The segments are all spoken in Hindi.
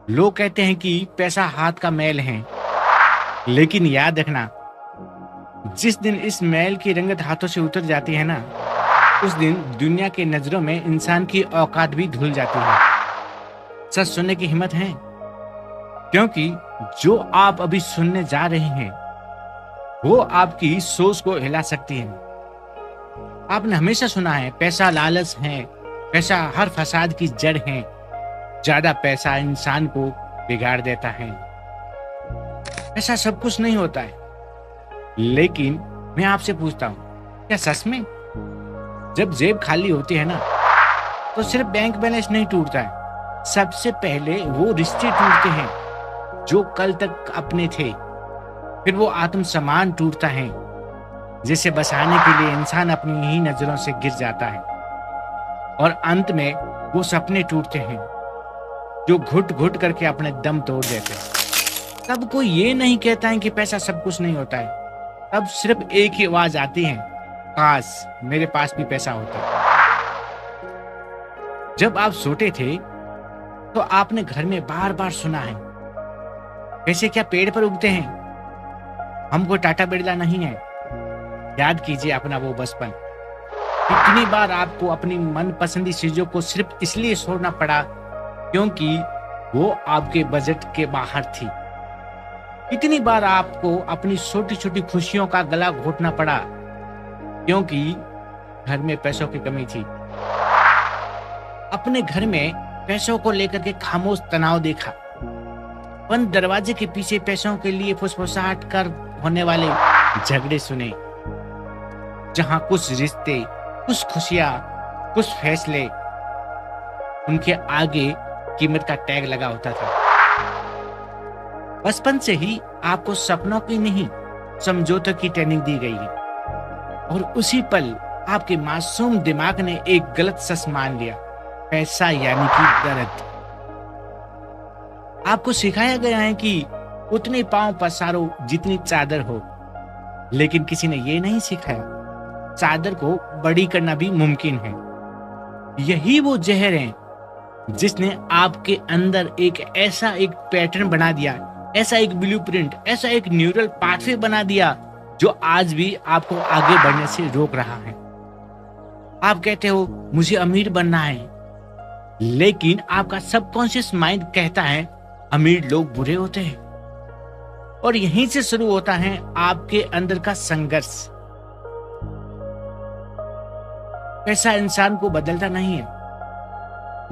लोग कहते हैं कि पैसा हाथ का मैल है, लेकिन याद रखना, जिस दिन इस मैल की रंगत हाथों से उतर जाती है ना, उस दिन दुनिया के नजरों में इंसान की औकात भी धुल जाती है। सच सुनने की हिम्मत है, क्योंकि जो आप अभी सुनने जा रहे हैं वो आपकी सोच को हिला सकती है। आपने हमेशा सुना है पैसा लालच है, पैसा हर फसाद की जड़ है, ज्यादा पैसा इंसान को बिगाड़ देता है। ऐसा सब कुछ नहीं होता है, लेकिन मैं आपसे पूछता हूँ, क्या सच में जब जेब खाली होती है ना, तो सिर्फ बैंक बैलेंस नहीं टूटता है, सबसे पहले वो रिश्ते टूटते हैं जो कल तक अपने थे। फिर वो आत्मसम्मान टूटता है, जिसे बचाने के लिए इंसान अपनी ही नजरों से गिर जाता है। और अंत में वो सपने टूटते हैं जो घुट घुट करके अपने दम तोड़ देते हैं। तब कोई ये नहीं कहता है कि पैसा सब कुछ नहीं होता है, तब सिर्फ एक ही आवाज आती है, काश मेरे पास भी पैसा होता। जब आप छोटे थे तो आपने घर में बार बार सुना है, पैसे क्या पेड़ पर उगते हैं, हमको टाटा बिरला नहीं है। याद कीजिए अपना वो बचपन। कितनी बार आपको अपनी मनपसंदी चीजों को सिर्फ इसलिए छोड़ना पड़ा क्योंकि वो आपके बजट के बाहर थी। कितनी बार आपको अपनी छोटी छोटी खुशियों का गला घोटना पड़ा क्योंकि घर में पैसों की कमी थी। अपने घर में पैसों को लेकर के खामोश तनाव देखा, बंद दरवाजे के पीछे पैसों के लिए फुसफुसाहट कर होने वाले झगड़े सुने, जहां कुछ रिश्ते, कुछ खुशियां, कुछ फैसले, उनके आगे कीमत का टैग लगा होता था। बचपन से ही आपको सपनों की नहीं, समझौतों की ट्रेनिंग दी गई है, और उसी पल आपके मासूम दिमाग ने एक गलत सच मान लिया, पैसा यानी कि दर्द। आपको सिखाया गया है कि उतने पांव पसारो जितनी चादर हो, लेकिन किसी ने ये नहीं सिखाया चादर को बड़ी करना भी मुमकिन है। यही वो जहर है जिसने आपके अंदर एक ऐसा एक पैटर्न बना दिया, ऐसा एक ब्लूप्रिंट, ऐसा एक न्यूरल पाथवे बना दिया जो आज भी आपको आगे बढ़ने से रोक रहा है। आप कहते हो मुझे अमीर बनना है, लेकिन आपका सबकॉन्शियस माइंड कहता है अमीर लोग बुरे होते हैं। और यहीं से शुरू होता है आपके अंदर का संघर्ष। पैसा इंसान को बदलता नहीं है,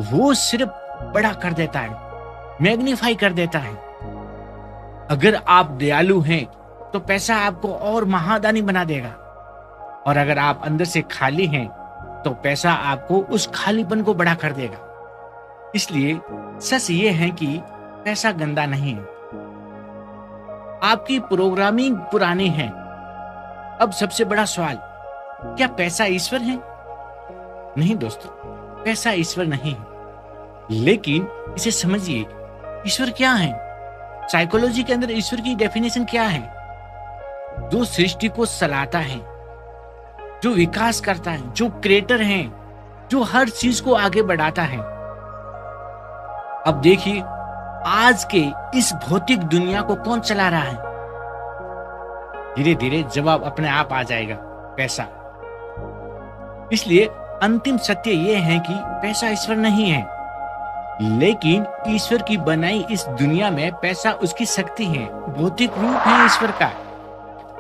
वो सिर्फ बड़ा कर देता है, मैग्नीफाई कर देता है। अगर आप दयालु हैं तो पैसा आपको और महादानी बना देगा, और अगर आप अंदर से खाली हैं तो पैसा आपको उस खालीपन को बड़ा कर देगा। इसलिए सच ये है कि पैसा गंदा नहीं है, आपकी प्रोग्रामिंग पुरानी है। अब सबसे बड़ा सवाल, क्या पैसा ईश्वर है? नहीं दोस्तों, पैसा ईश्वर नहीं है, लेकिन इसे समझिए, ईश्वर क्या है? साइकोलॉजी के अंदर ईश्वर की डेफिनेशन क्या है? जो सृष्टि को चलाता है, जो विकास करता है, जो क्रिएटर है, जो हर चीज को आगे बढ़ाता है। अब देखिए, आज के इस भौतिक दुनिया को कौन चला रहा है? धीरे धीरे जवाब अपने आप आ जाएगा, पैसा। इसलिए अंतिम सत्य यह है कि पैसा ईश्वर नहीं है, लेकिन ईश्वर की बनाई इस दुनिया में पैसा उसकी शक्ति है, भौतिक रूप है ईश्वर का।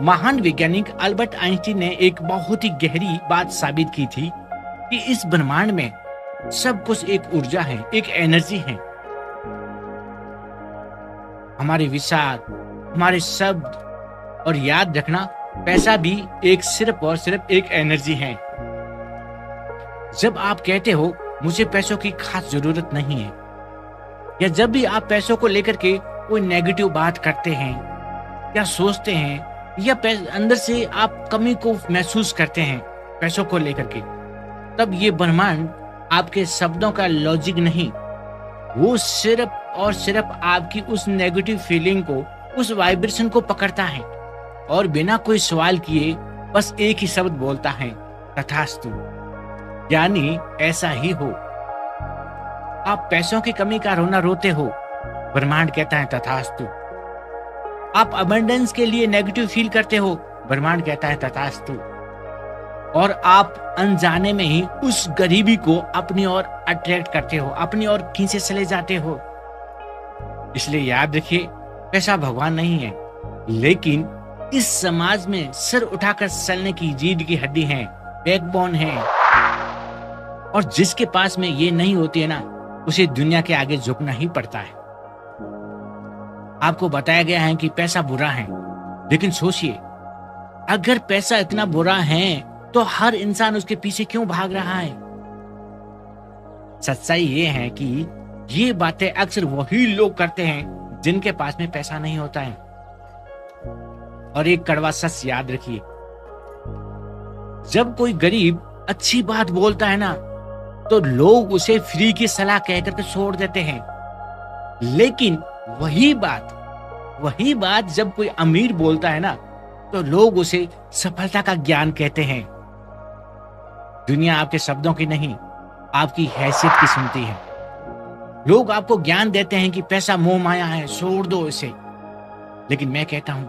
महान वैज्ञानिक अल्बर्ट आइंस्टीन ने एक बहुत ही गहरी बात साबित की थी कि इस ब्रह्मांड में सब कुछ एक ऊर्जा है, एक एनर्जी है। हमारे विचार, हमारे शब्द, और याद रखना, पैसा भी एक सिर्फ और सिर्फ एक एनर्जी है। जब आप कहते हो मुझे पैसों की खास जरूरत नहीं है, या जब भी आप पैसों को लेकर के कोई नेगेटिव बात करते हैं या सोचते हैं, या अंदर से आप कमी को महसूस करते हैं पैसों को लेकर के, तब ये ब्रह्मांड आपके शब्दों का लॉजिक नहीं, वो सिर्फ और सिर्फ आपकी उस नेगेटिव फीलिंग को, उस वाइब्रेशन को पकड़ता है, और बिना कोई सवाल किए बस एक ही शब्द बोलता है, तथास्तु, यानी ऐसा ही हो। आप पैसों की कमी का रोना रोते हो, ब्रह्मांड कहता है तथास्तु। आप अबंडेंस के लिए नेगेटिव फील करते हो, ब्रह्मांड कहता है तथास्तु। और आप अनजाने में ही उस गरीबी को अपनी ओर अट्रैक्ट करते हो, अपनी ओर खींचे चले जाते हो। इसलिए याद रखिए, पैसा भगवान नहीं है, लेकिन इस समाज में सर उठाकर चलने की रीढ़ की हड्डी है, बैकबोन है। और जिसके पास में ये नहीं होती है ना, उसे दुनिया के आगे झुकना ही पड़ता है। आपको बताया गया है कि पैसा बुरा है, लेकिन सोचिए, अगर पैसा इतना बुरा है तो हर इंसान उसके पीछे क्यों भाग रहा है? सच्चाई ये है कि ये बातें अक्सर वही लोग करते हैं जिनके पास में पैसा नहीं होता है। और एक कड़वा सच याद रखिए, जब कोई गरीब अच्छी बात बोलता है ना, तो लोग उसे फ्री की सलाह कहकर के छोड़ देते हैं। लेकिन वही बात जब कोई अमीर बोलता है ना, तो लोग उसे सफलता का ज्ञान कहते हैं। दुनिया आपके शब्दों की नहीं, आपकी हैसियत की सुनती है। लोग आपको ज्ञान देते हैं कि पैसा मोह माया है, छोड़ दो इसे। लेकिन मैं कहता हूं,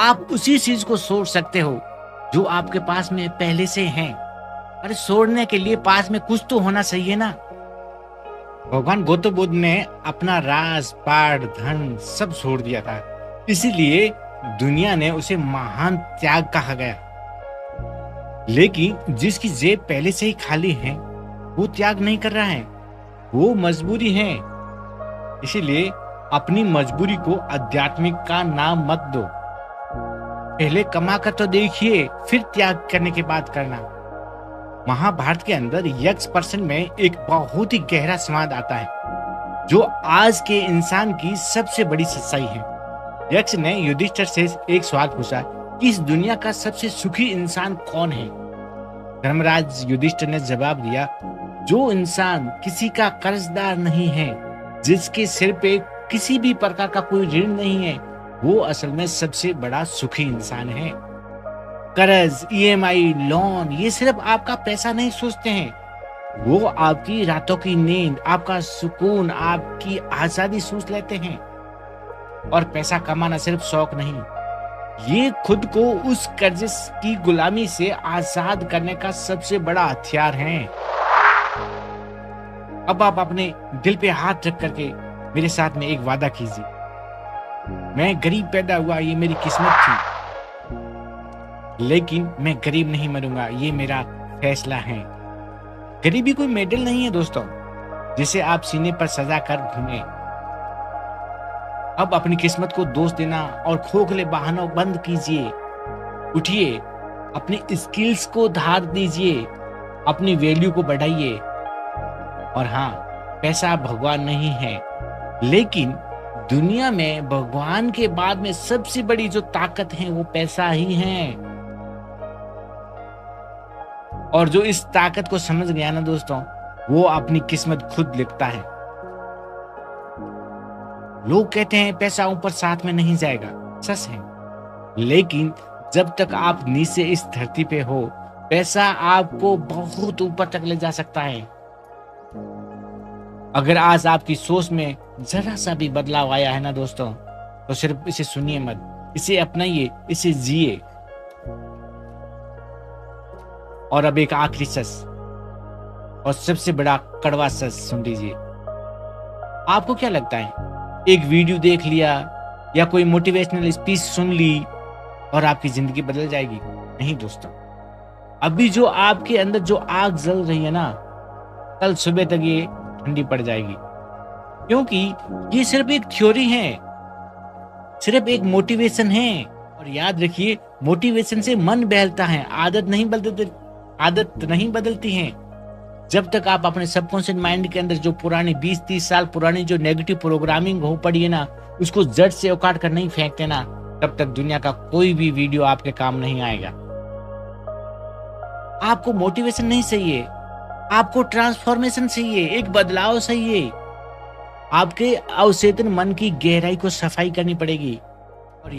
आप उसी चीज को छोड़ सकते हो जो आपके पास में पहले से है। अरे छोड़ने के लिए पास में कुछ तो होना चाहिए ना। भगवान गौतम बुद्ध ने अपना राज पाट धन सब छोड़ दिया था, इसीलिए दुनिया ने उसे महान त्याग कहा गया। लेकिन जिसकी जेब पहले से ही खाली है, वो त्याग नहीं कर रहा है, वो मजबूरी है। इसीलिए अपनी मजबूरी को आध्यात्मिक का नाम मत दो। पहले कमा कर तो देखिए, फिर त्याग करने की बात करना। महाभारत के अंदर यक्ष प्रश्न में एक बहुत ही गहरा संवाद आता है, जो आज के इंसान की सबसे बड़ी सच्चाई है। यक्ष ने युधिष्ठिर से एक सवाल पूछा कि इस दुनिया का सबसे सुखी इंसान कौन है? धर्मराज युधिष्ठिर ने जवाब दिया, जो इंसान किसी का कर्जदार नहीं है, जिसके सिर पे किसी भी प्रकार का कोई ऋण नहीं है, वो असल में सबसे बड़ा सुखी इंसान है। कर्ज, ईएमआई, लोन, ये सिर्फ आपका पैसा नहीं सोचते हैं, वो आपकी रातों की नींद, आपका सुकून, आपकी आजादी सोच लेते हैं। और पैसा कमाना सिर्फ शौक नहीं, ये खुद को उस कर्ज की गुलामी से आजाद करने का सबसे बड़ा हथियार है। अब आप अपने दिल पे हाथ रख करके मेरे साथ में एक वादा कीजिए, मैं गरीब पैदा हुआ, ये मेरी किस्मत थी, लेकिन मैं गरीब नहीं मरूंगा, ये मेरा फैसला है। गरीबी कोई मेडल नहीं है दोस्तों, जिसे आप सीने पर सजा कर घूमे। अब अपनी किस्मत को दोष देना और खोखले बहानों बंद कीजिए। उठिए, अपनी स्किल्स को धार दीजिए, अपनी वैल्यू को बढ़ाइए। और हाँ, पैसा भगवान नहीं है, लेकिन दुनिया में भगवान के बाद में सबसे बड़ी जो ताकत है वो पैसा ही है। और जो इस ताकत को समझ गया ना दोस्तों, वो अपनी किस्मत खुद लिखता है। लोग कहते हैं पैसा ऊपर साथ में नहीं जाएगा, सच है, लेकिन जब तक आप नीचे इस धरती पे हो, पैसा आपको बहुत ऊपर तक ले जा सकता है। अगर आज आपकी सोच में जरा सा भी बदलाव आया है ना दोस्तों, तो सिर्फ इसे सुनिए मत, इसे अपनाइए, इसे जिए। और अब एक आखिरी सच और सबसे बड़ा कड़वा सच सुन लीजिए। आपको क्या लगता है, एक वीडियो देख लिया या कोई मोटिवेशनल स्पीच सुन ली और आपकी जिंदगी बदल जाएगी? नहीं दोस्तों, अभी जो आपके अंदर जो आग जल रही है ना, कल सुबह तक ये ठंडी पड़ जाएगी, क्योंकि ये सिर्फ एक थ्योरी है, सिर्फ एक मोटिवेशन है। और याद रखिए, मोटिवेशन से मन बहलता है, आदत नहीं बदलती है। जब तक आप अपने सबकॉन्शियस माइंड के अंदर जो पुरानी 20-30 साल पुरानी जो नेगेटिव प्रोग्रामिंग हो पड़ी है ना, उसको जड़ से उखाड़ कर नहीं फेंकते ना, तब तक दुनिया का कोई भी वीडियो आपके काम नहीं आएगा। आपको मोटिवेशन नहीं चाहिए, आपको ट्रांसफॉर्मेशन चाहिए, एक बदलाव चाहिए। आपके अवचेतन मन की गहराई को सफाई करनी पड़ेगी। और